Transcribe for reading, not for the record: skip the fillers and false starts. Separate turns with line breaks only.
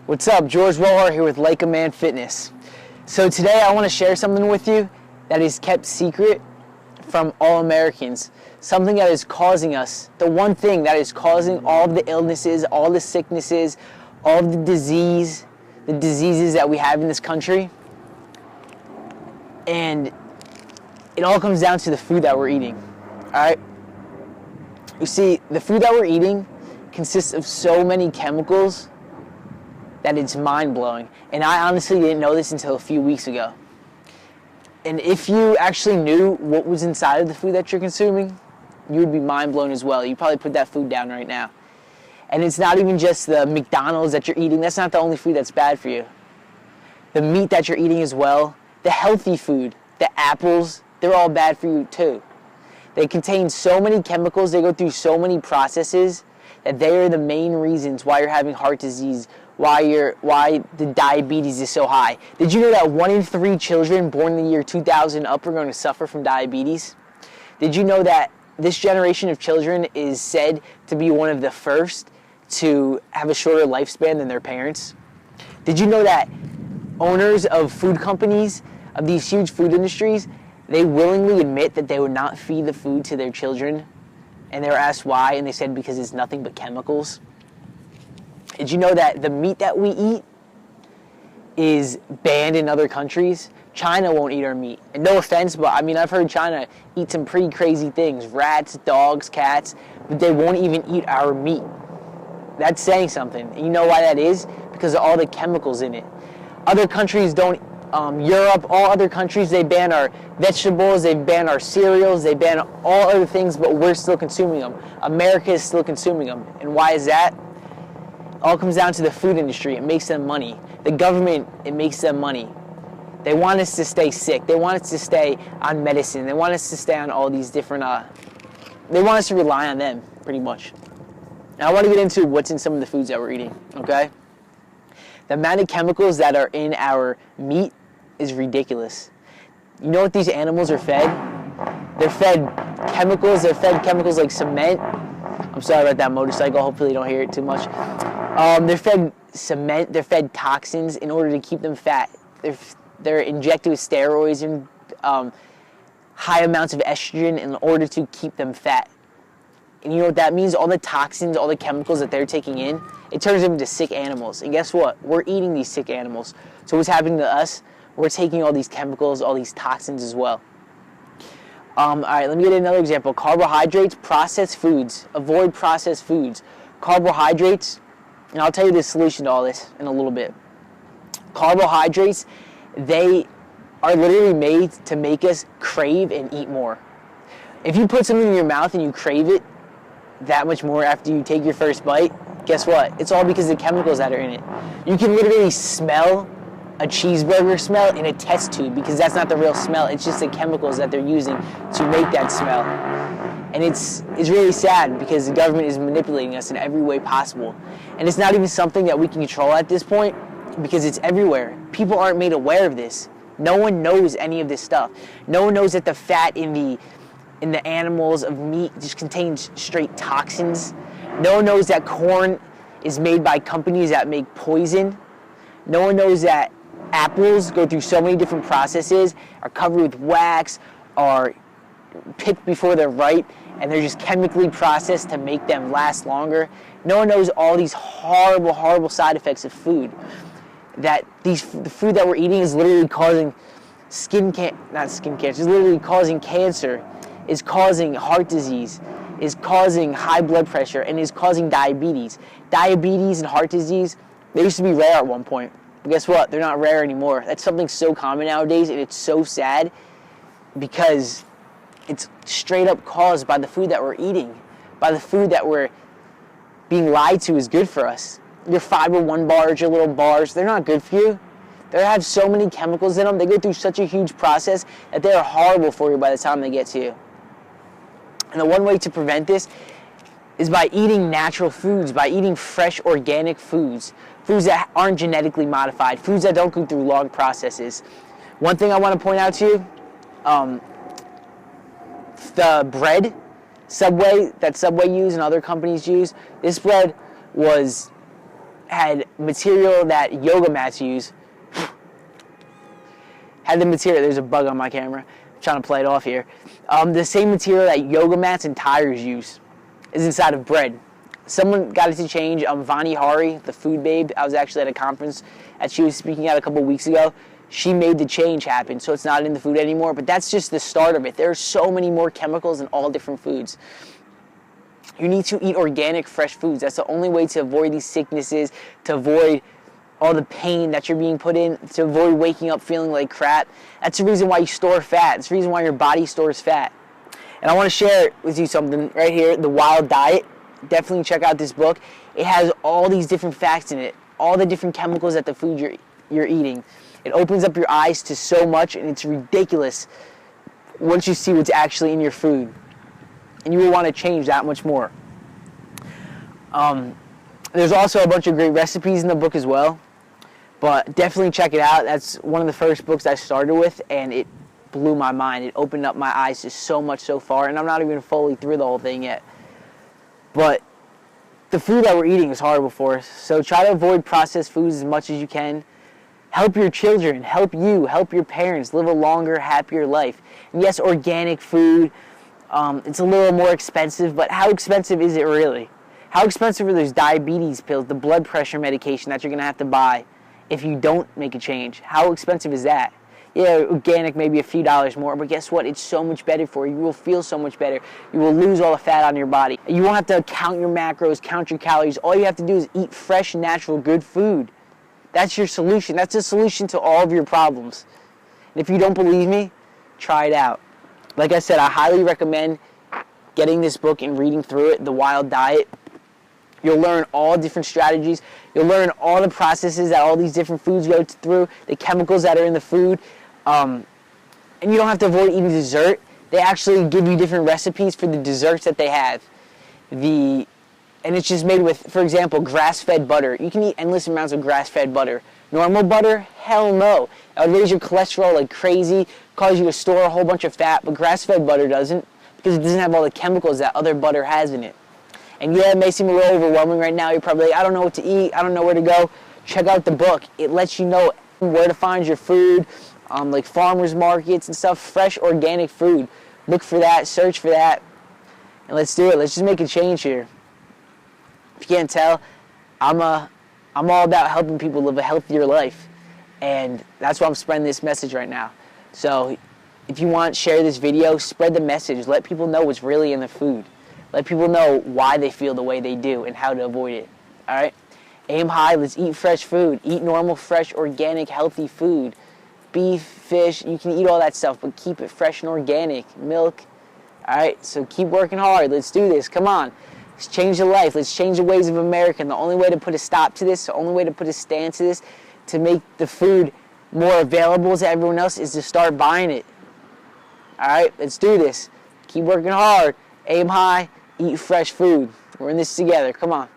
What's up? George Wohar here with Like a Man Fitness. So today I want to share something with you that is kept secret from all Americans. Something that is causing us, the one thing that is causing all of the illnesses, all the sicknesses, all of the diseases that we have in this country. And it all comes down to the food that we're eating. Alright? You see, the food that we're eating consists of so many chemicals that it's mind-blowing. And I honestly didn't know this until a few weeks ago. And if you actually knew what was inside of the food that you're consuming, you would be mind-blown as well. You'd probably put that food down right now. And it's not even just the McDonald's that you're eating. That's not the only food that's bad for you. The meat that you're eating as well, the healthy food, the apples, they're all bad for you too. They contain so many chemicals, they go through so many processes that they are the main reasons why you're having heart disease, why the diabetes is so high. Did you know that 1 in 3 children born in the year 2000 up are going to suffer from diabetes? Did you know that this generation of children is said to be one of the first to have a shorter lifespan than their parents? Did you know that owners of food companies, of these huge food industries, they willingly admit that they would not feed the food to their children? And they were asked why, and they said because it's nothing but chemicals. Did you know that the meat that we eat is banned in other countries? China won't eat our meat. And no offense, but I mean, I've heard China eat some pretty crazy things. Rats, dogs, cats, but they won't even eat our meat. That's saying something. And you know why that is? Because of all the chemicals in it. Other countries don't, Europe, all other countries, they ban our vegetables, they ban our cereals, they ban all other things, but we're still consuming them. America is still consuming them. And why is that? It all comes down to the food industry. It makes them money. The government, it makes them money. They want us to stay sick. They want us to stay on medicine. They want us to stay on all these different, they want us to rely on them, pretty much. Now I want to get into what's in some of the foods that we're eating, okay? The amount of chemicals that are in our meat is ridiculous. You know what these animals are fed? They're fed chemicals like cement. I'm sorry about that motorcycle, hopefully you don't hear it too much. They're fed cement, they're fed toxins in order to keep them fat. They're injected with steroids and high amounts of estrogen in order to keep them fat. And you know what that means? All the toxins, all the chemicals that they're taking in, it turns them into sick animals. And guess what? We're eating these sick animals. So what's happening to us? We're taking all these chemicals, all these toxins as well. All right, let me get another example. Carbohydrates, processed foods. Avoid processed foods. Carbohydrates, and I'll tell you the solution to all this in a little bit. Carbohydrates, they are literally made to make us crave and eat more. If you put something in your mouth and you crave it that much more after you take your first bite, guess what? It's all because of the chemicals that are in it. You can literally smell a cheeseburger smell in a test tube because that's not the real smell. It's just the chemicals that they're using to make that smell. And it's really sad because the government is manipulating us in every way possible. And it's not even something that we can control at this point because it's everywhere. People aren't made aware of this. No one knows any of this stuff. No one knows that the fat in the animals of meat just contains straight toxins. No one knows that corn is made by companies that make poison. No one knows that apples go through so many different processes, are covered with wax, are picked before they're ripe, and they're just chemically processed to make them last longer. No one knows all these horrible, horrible side effects of food. That the food that we're eating is literally causing it's literally causing cancer, is causing heart disease, is causing high blood pressure, and is causing diabetes. Diabetes and heart disease, they used to be rare at one point. But guess what? They're not rare anymore. That's something so common nowadays, and it's so sad because it's straight up caused by the food that we're eating, by the food that we're being lied to is good for us. Your Fiber One bars, your little bars, they're not good for you. They have so many chemicals in them. They go through such a huge process that they are horrible for you by the time they get to you. And the one way to prevent this is by eating natural foods, by eating fresh, organic foods, foods that aren't genetically modified, foods that don't go through long processes. One thing I want to point out to you, the bread, Subway, that Subway use and other companies use, this bread was had material that yoga mats use. Had the material, there's a bug on my camera. I'm trying to play it off here. The same material that yoga mats and tires use is inside of bread. Someone got it to change. Vani Hari, the food babe, I was actually at a conference that she was speaking at a couple weeks ago. She made the change happen, so it's not in the food anymore. But that's just the start of it. There are so many more chemicals in all different foods. You need to eat organic, fresh foods. That's the only way to avoid these sicknesses, to avoid all the pain that you're being put in, to avoid waking up feeling like crap. That's the reason why you store fat. It's the reason why your body stores fat. And I want to share with you something right here, The Wild Diet. Definitely check out this book. It has all these different facts in it, all the different chemicals that the food you're eating. It opens up your eyes to so much, and it's ridiculous once you see what's actually in your food. And you will want to change that much more. There's also a bunch of great recipes in the book as well. But definitely check it out. That's one of the first books I started with, and it blew my mind. It opened up my eyes to so much so far, and I'm not even fully through the whole thing yet. But the food that we're eating is horrible for us. So try to avoid processed foods as much as you can. Help your children, help you, help your parents live a longer, happier life. And yes, organic food, it's a little more expensive, but how expensive is it really? How expensive are those diabetes pills, the blood pressure medication that you're going to have to buy if you don't make a change? How expensive is that? Yeah, organic maybe a few dollars more, but guess what? It's so much better for you. You will feel so much better. You will lose all the fat on your body. You won't have to count your macros, count your calories. All you have to do is eat fresh, natural, good food. That's your solution. That's the solution to all of your problems. And if you don't believe me, try it out. Like I said, I highly recommend getting this book and reading through it, The Wild Diet. You'll learn all different strategies. You'll learn all the processes that all these different foods go through, the chemicals that are in the food. And you don't have to avoid eating dessert. They actually give you different recipes for the desserts that they have. And it's just made with, for example, grass-fed butter. You can eat endless amounts of grass-fed butter. Normal butter? Hell no. That would raise your cholesterol like crazy, cause you to store a whole bunch of fat, but grass-fed butter doesn't, because it doesn't have all the chemicals that other butter has in it. And yeah, it may seem a little overwhelming right now. You're probably like, I don't know what to eat. I don't know where to go. Check out the book. It lets you know where to find your food, like farmers markets and stuff, fresh organic food. Look for that, search for that, and let's do it. Let's just make a change here. If you can't tell, I'm all about helping people live a healthier life, and that's why I'm spreading this message right now. So if you want, share this video, spread the message, let people know what's really in the food. Let people know why they feel the way they do and how to avoid it. All right? Aim high. Let's eat fresh food. Eat normal, fresh, organic, healthy food. Beef, fish, you can eat all that stuff, but keep it fresh and organic. Milk. All right? So keep working hard. Let's do this. Come on. Let's change the life. Let's change the ways of America. And the only way to put a stop to this, the only way to put a stand to this, to make the food more available to everyone else, is to start buying it. All right? Let's do this. Keep working hard. Aim high. Eat fresh food. We're in this together. Come on.